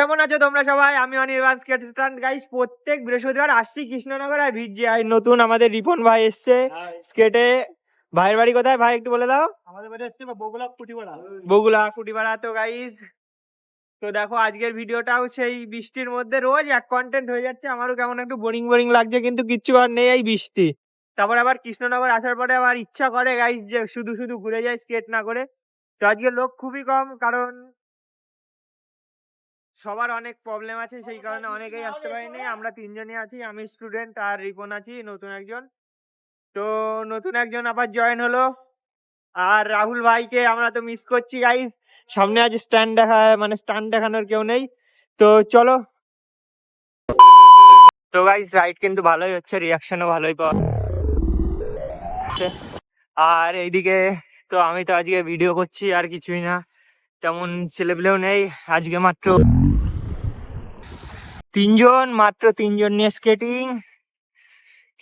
কেমন আছো তোমরা সবাই? আমি অনির্বাণ স্কেটস্ট্যান্ড গাইস। প্রত্যেক বৃহস্পতিবার আসছি কৃষ্ণনগর আর ভিজিআই নতুন আমাদের রিপন ভাই এসছে স্কেটে। ভাইয়ের বাড়ি কোথায় ভাই একটু বলে দাও? আমাদের বাড়ি হচ্ছে বগুলা কুটিপাড়া। বগুলা কুটিপাড়া। তো গাইস তো দেখো আজকের ভিডিওটাও সেই বৃষ্টির মধ্যে রোজ এক কন্টেন্ট হয়ে যাচ্ছে। আমারও কেমন একটু বোরিং বোরিং লাগছে, কিন্তু কিচ্ছু আর নেই, এই বৃষ্টি। তারপর আবার কৃষ্ণনগর আসার পরে আবার ইচ্ছা করে গাইস যে শুধু শুধু ঘুরে যায় স্কেট না করে। তো আজকে লোক খুবই কম, কারণ সবার অনেক প্রবলেম আছে, সেই কারণে অনেকেই আসতে পারেনি। আমরা তিনজনই আছি, আমি স্টুডেন্ট আর রিপন আছি নতুন একজন। তো নতুন একজন আবার জয়েন হলো। আর রাহুল ভাইকে আমরা তো মিস করছি গাইস। সামনে আজ স্ট্যান্ড দেখানোর কেউ নেই। তো চলো। তো গাইস রাইড কিন্তু ভালোই হচ্ছে, রিয়াকশনও ভালোই পাওয়া যাচ্ছে। আর এইদিকে তো আমি তো আজকে ভিডিও করছি আর কিছুই না, তেমন ছেলেপেলেও নেই আজকে। মাত্র তিনজন নিয়ে স্কেটিং,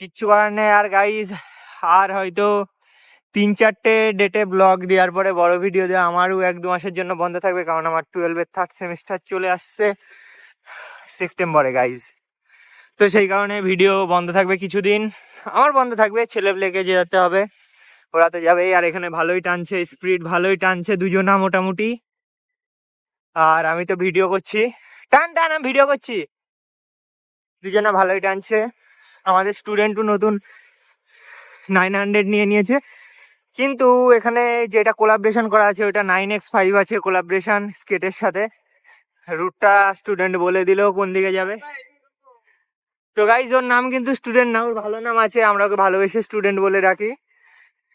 কিচ্ছু করার নেই। আর গাইজ আর হয়তো 3-4টে ডেটে ব্লগ দেওয়ার পরে বড় ভিডিও দেওয়া আমারও 1-2 মাসের জন্য বন্ধ থাকবে, কারণ আমার 12-এর থার্ড সেমিস্টার চলে আসছে সেপ্টেম্বরে গাইজ। তো সেই কারণে ভিডিও বন্ধ থাকবে কিছুদিন, আমার বন্ধ থাকবে। ছেলেপেলেকে যেতে হবে, ওরা তো যাবেই। আর এখানে ভালোই টানছে, স্পিড ভালোই টানছে দুজনা মোটামুটি। আর আমি তো ভিডিও করছি, টান টান আমি ভিডিও করছি, দুজনা ভালোই টানছে। আমাদের স্টুডেন্টও নতুন 900 নিয়ে নিয়েছে, কিন্তু এখানে যেটা কোলাবরেশন করা আছে ওটা 9x5 আছে কোলাবরেশন স্কেটের সাথে। রুটটা স্টুডেন্ট বলে দিল কোন দিকে যাবে। তো গাইজ ওর নাম কিন্তু স্টুডেন্ট না, ওর ভালো নাম আছে, আমরা ওকে ভালোবেসে স্টুডেন্ট বলে রাখি।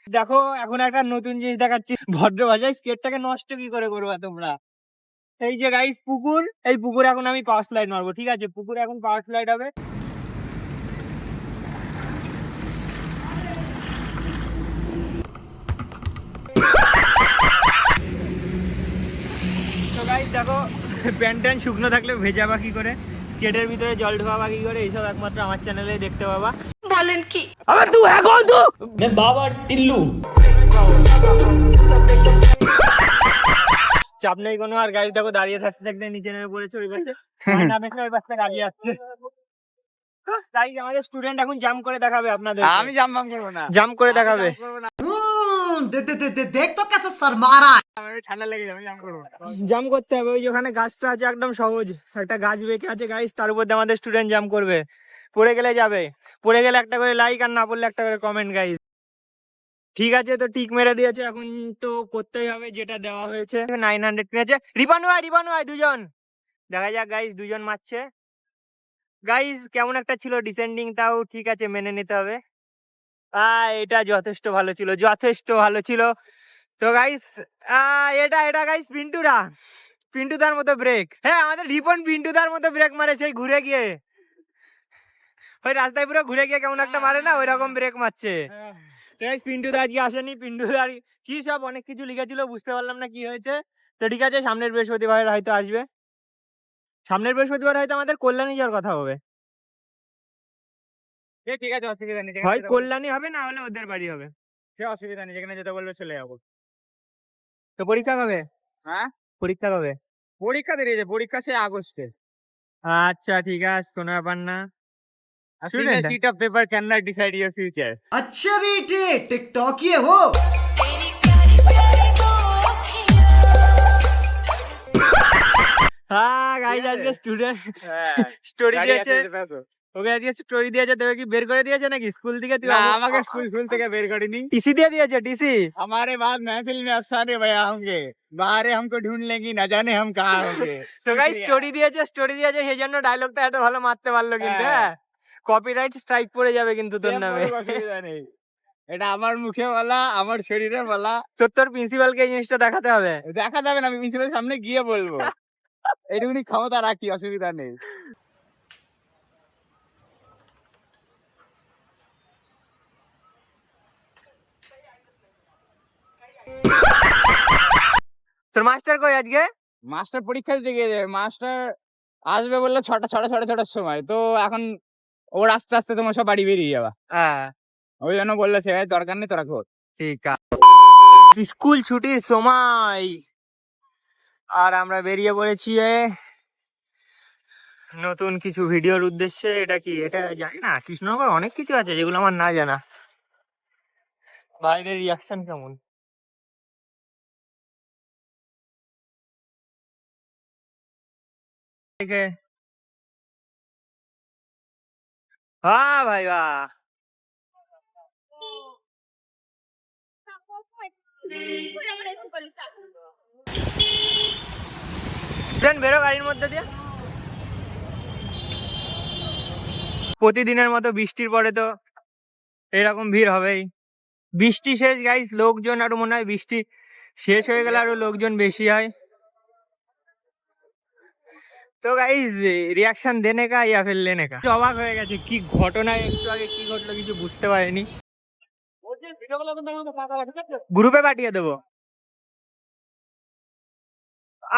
দেখো এখন একটা নতুন জিনিস দেখাচ্ছি, ভদ্র ভাষায় স্কেটটাকে নষ্ট কি করে করবা তোমরা। এই যে গাইজ পুকুর, এই পুকুরে এখন আমি পাওয়ার স্লাইড মারবো, ঠিক আছে? পুকুরে এখন পাওয়ার স্লাইড হবে। তো গাইজ দেখো, প্যান্ট ট্যান্ট শুকনো থাকলে ভেজাবা কি করে, স্কেটের ভিতরে জল ঢোকাবা কি করে, এইসব একমাত্র আমার চ্যানেলে দেখতে পাবা। বলেন কি? আবার তুই এখন তো বাবা টিল্লু চাপ নেই কোনো। আর গাড়ি দেখো দাঁড়িয়ে থাকতে থাকতে নিচে নেমে পড়েছে ওই পাশে, নামে ওই পাশে গাড়ি আসছে। তাই আমাদের স্টুডেন্ট এখন জাম্প করে দেখাবে আপনাদের। আমি জাম্প করবো না, জাম্প করে দেখাবে। দেখ তো কেসে শর্মা রহা है। আমার ঠান্ডা লেগে যাবে, জাম্প করবো না। জাম্প করতে হবে, ওই যে ওখানে গাছটা আছে একদম সহজ, একটা গাছ বেঁকে আছে গাইস, তার উপর দিয়ে আমাদের স্টুডেন্ট জাম্প করবে। পড়ে গেলে যাবে, পড়ে গেলে একটা করে লাইক, আর না পড়লে একটা করে কমেন্ট গাইস। ঠিক আছে, তো টিক মেরে দিয়েছে, এখন তো করতেই হবে যেটা দেওয়া হয়েছে। 900 কিনেছে। রিবানু আয় দুজন, দেখা যাক গাইস, দুজন মারছে গাইস। কেমন একটা ছিল ডিসেন্ডিং, তাও ঠিক আছে, মেনে নিতে হবে। এটা যথেষ্ট ভালো ছিল, যথেষ্ট ভালো ছিল। তো গাইস এটা এটা গাইস পিন্টুদার মতো ব্রেক। হ্যাঁ, আমাদের রিপন পিন্টুদার মতো ব্রেক মারে, সেই ঘুরে গিয়ে ওই রাস্তায় পুরো ঘুরে গিয়ে কেমন একটা মারে না, ওই রকম ব্রেক মারছে। তো গাইস পিন্টুদা আজকে আসেনি, পিন্টুদার কি সব অনেক কিছু লিখেছিল, বুঝতে পারলাম না কি হয়েছে। তো ঠিক আছে, সামনের বৃহস্পতিবার হয়তো আসবে। সামনের বৃহস্পতিবার হয়তো আমাদের কল্যাণী যাওয়ার কথা হবে। ঠিক আছে, অসুবিধা নেই, হয় কল্যাণী হবে, না হলে ওদের বাড়ি হবে। সে অসুবিধা নেই, যেখানে যেতে বলবে চলে যাবো। তো পরীক্ষা কবে? হ্যাঁ, পরীক্ষা কবে? পরীক্ষা দিয়েছে, পরীক্ষা সে আগস্টে। আচ্ছা ঠিক আছে, কোনো ব্যাপার না। Student sheet of paper cannot decide your future. अच्छा बेटे टिकटॉक ये हो। হ্যাঁ গাইস, আজকে স্টুডেন্ট স্টোরি দিয়েছে, ওকে আজকে স্টোরি দিয়েছে। তোকে কি বের করে দিয়েছে নাকি স্কুল থেকে? তুই না, আমাকে স্কুল থেকে বের করেনি। টিসি দিয়ে দিয়েছে, টিসি। हमारे बाद महफिल में अफसाने बयां होंगे, बाहर हमको ढूंढ लेंगी, न जाने हम कहाँ होंगे। তো গাইস স্টোরি দিয়েছে সেই জন্য ডায়লগটা এত ভালো মারতে পারলো, কিন্তু হ্যাঁ কপিরাইট স্ট্রাইক পড়ে যাবে কিন্তু তোর নামে। অসুবিধা নেই, এটা আমার মুখে বলা, আমার শরীরে বলা। তোর প্রিন্সিপালকে এই জিনিসটা দেখাতে হবে। দেখা যাবে না, আমি প্রিন্সিপালের সামনে গিয়ে বলবো। এইটুকুনি ক্ষমতা রাখি, অসুবিধা নেই। তোর মাস্টার কই আজকে? মাস্টার পরীক্ষা দিতে গিয়েছে, মাস্টার আসবে বললো 6টা 6:30 সময়। তো এখন ওর আস্তে আস্তে তোমার সব বাড়ি বেরিয়ে যাবা, হ্যাঁ ওই জন্য বললো সে দরকার নেই, তোরা ঘর। ঠিক আছে। স্কুল ছুটির সময় আর আমরা বেরিয়ে পড়েছি নতুন কিছু ভিডিওর উদ্দেশ্যে। এটা কি, এটা জানি না, কৃষ্ণনগর অনেক কিছু আছে যেগুলো আমার না জানা। ভাইদের রিয়াকশন কেমন? বাহ ভাই বাহ, বেরো গাড়ির মধ্যে দিয়ে। প্রতিদিনের মতো বৃষ্টির পরে তো এরকম ভিড় হবেই। বৃষ্টি শেষ গাইস, লোকজন আরো মনে হয় বৃষ্টি শেষ হয়ে গেলে আরো লোকজন বেশি হয়। তো গাইস রিয়াকশন দেনে কা ইয়া ফির লেনে কা। অবাক হয়ে গেছে, কি ঘটনা একটু আগে কি ঘটলো কিছু বুঝতে পারিনি। গ্রুপে পাঠিয়ে দেবো।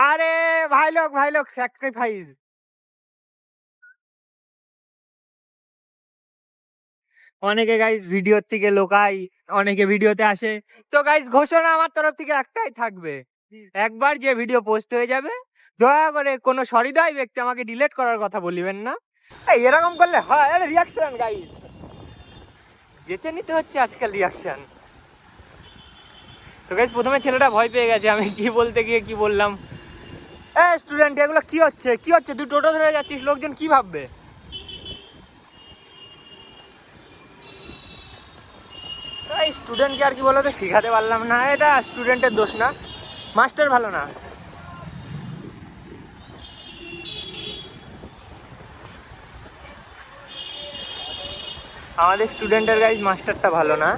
আরে ভাই লোক স্যাক্রিফাইস। অনেকে গাইস ভিডিওর থেকে লোকাই, অনেকে ভিডিওতে আসে। তো গাইস ঘোষণা আমার তরফ থেকে একটাই থাকবে, একবার যে ভিডিও পোস্ট হয়ে যাবে দয়া করে কোনো সহৃদয় ব্যক্তি আমাকে ডিলিট করার কথা বলিবেন না। এরকম করলে হয়? রিয়াকশন গাইস যেচে নিতে হচ্ছে আজকাল রিয়াকশন। তো গাইস প্রথমে ছেলেটা ভয় পেয়ে গেছে, আমি কি বলতে গিয়ে কি বললাম। স্টুডেন্ট এগুলো কি হচ্ছে কি হচ্ছে, তুই টোটো ধরে যাচ্ছিস, লোকজন কি ভাববে? স্টুডেন্টকে আর কি বলতো শিখাতে পারলাম না, এটা স্টুডেন্টের দোষ না, মাস্টার ভালো না। আমাদের স্টুডেন্টের গাইজ মাস্টারটা ভালো না।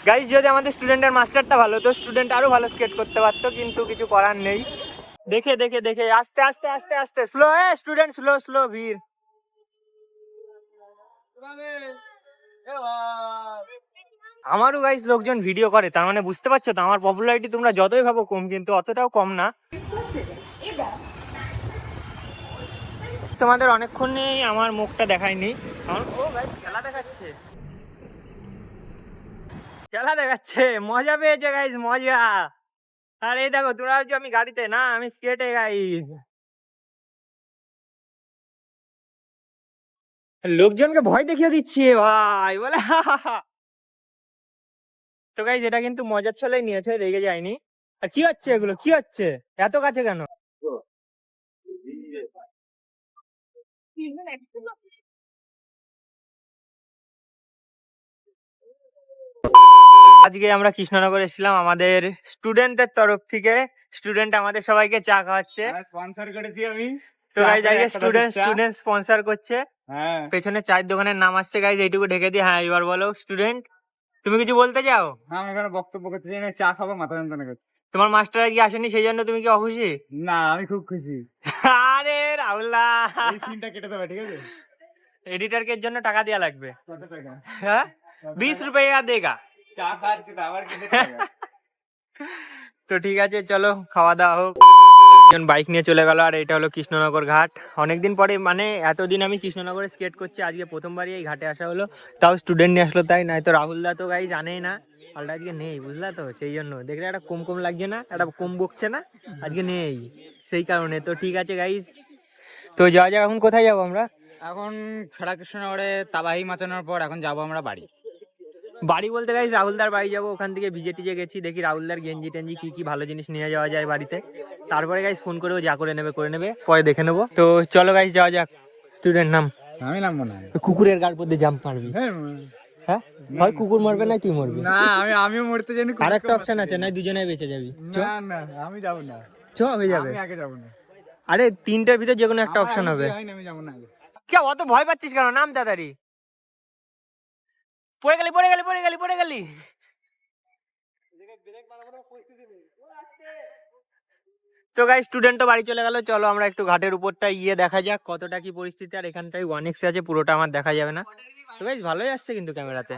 গাইজ যদি আমাদের স্টুডেন্টের মাস্টারটা ভালো তো স্টুডেন্ট আরো ভালো স্কেট করতে পারতো, কিন্তু কিছু করার নেই। দেখে দেখে দেখে আস্তে আস্তে আস্তে আস্তে স্লো, স্টুডেন্ট স্লো স্লো ভিড়। আমারও গাইজ লোকজন ভিডিও করে, তার মানে বুঝতে পারছো তো আমার পপুলারিটি তোমরা যতই ভাবো কম, কিন্তু অতটাও কম না। তোমাদের অনেকক্ষণই আমার মুখটা দেখায়নি। ও গাইজ খেলা দেখাচ্ছে, খেলা দেখাচ্ছে, মজা পেয়েছে গাইজ মজা। আর এই দেখো তোমরা হচ্ছে আমি গাড়িতে না, আমি স্কেটে গাইজ। লোকজনকে ভয় দেখিয়ে দিচ্ছে ভাই বলে। তো গাইজ এটা কিন্তু মজার ছলেই নিয়েছে, রেগে যায়নি। আর কি হচ্ছে এগুলো, কি হচ্ছে এত কাছে কেন? আজকে আমরা কৃষ্ণনগর এসেছিলাম আমাদের স্টুডেন্টদের তরফ থেকে। স্টুডেন্ট আমাদের সবাইকে চা খাওয়াচ্ছে, স্পন্সর করেছি আমি। তো গাইজ আজকে স্টুডেন্ট স্পন্সর করছে। হ্যাঁ, পেছনে চায়ের দোকানের নাম আসছে গাইজ, এইটুকু ঢেকে দিয়ে। হ্যাঁ এবার বলো স্টুডেন্ট, তুমি কিছু বলতে চাও? আমি এখানে বক্তব্য করতে চাই না, চা খাবো, মাথা যন্ত্রণা করছে। তোমার মাস্টার আজকে আসেনি সেই জন্য তুমি কি অখুশি? না, আমি খুব খুশি। আরে রাহুল্লাহ, এই সিনটা কেটে দেবে, ঠিক আছে? এডিটরকে জন্য টাকা দেওয়া লাগবে। কত টাকা? হ্যাঁ 20 रुपया देगा। চা খাচ্ছি তো আবার কেটে টাকা। তো ঠিক আছে চলো খাওয়া দাওয়া হোক। বাইক নিয়ে চলে গেল, আর এটা হলো কৃষ্ণনগর ঘাট। অনেকদিন পরে, মানে এতদিন আমি কৃষ্ণনগরে স্কেট করছি, আজকে প্রথমবারই এই ঘাটে আসা হলো, তাও স্টুডেন্ট নিয়ে আসলো তাই। নাই তো রাহুল দা তো গাই জানেই না, আলটা আজকে নেই বুঝলা তো, সেই জন্য দেখলে একটা কম কম লাগছে না, একটা কম বকছে না, আজকে নেই সেই কারণে। তো ঠিক আছে গাইজ, তো যাওয়া যাক। এখন কোথায় যাবো আমরা? এখন খেড়া কৃষ্ণনগরে তাবাহি মাচানোর পর এখন যাবো আমরা বাড়ি। বাড়ি বলতে গাইজ রাহুলদার বাড়ি যাবো, ওখান থেকে ভিজে টিজে গেছি, দেখি রাহুলদার গেঞ্জি টেঞ্জি কি কি ভালো জিনিস নিয়ে যাওয়া যায় বাড়িতে। তারপরে গাইজ ফোন করেও যা করে নেবে পরে দেখে নেবো। তো চলো গাইজ যাওয়া যাক। স্টুডেন্ট নাম। আমি নামবো না। কুকুরের গাড় পর দিয়ে জাম্প মারবি? হ্যাঁ হয় কুকুর মারবে না তুই মরবি। না, আমিও মরতে জানি। আর একটা অপশন আছে, না দুজনে বেঁচে যাবি। না না, আমি যাবো না। চ হয়ে যাবে। আমি আগে যাবো না। আরে তিনটার ভিতর যে কোনো একটা অপশন হবে। আমি যাবো না। কে অত ভয় পাচ্ছিস কেন, নাম তাড়াতাড়ি। পড়ে গেলি পড়ে গেলি পড়ে গেলি পড়ে গেলি। তো গাইস স্টুডেন্ট তো বাড়ি চলে গেল, চলো আমরা একটু ঘাটের উপরটা গিয়ে দেখা যাক কতটা কি পরিস্থিতি। আর এখানটাই 1x আছে, পুরোটা আমার দেখা যাবে না। তো গাইস ভালোই আসছে কিন্তু ক্যামেরাতে।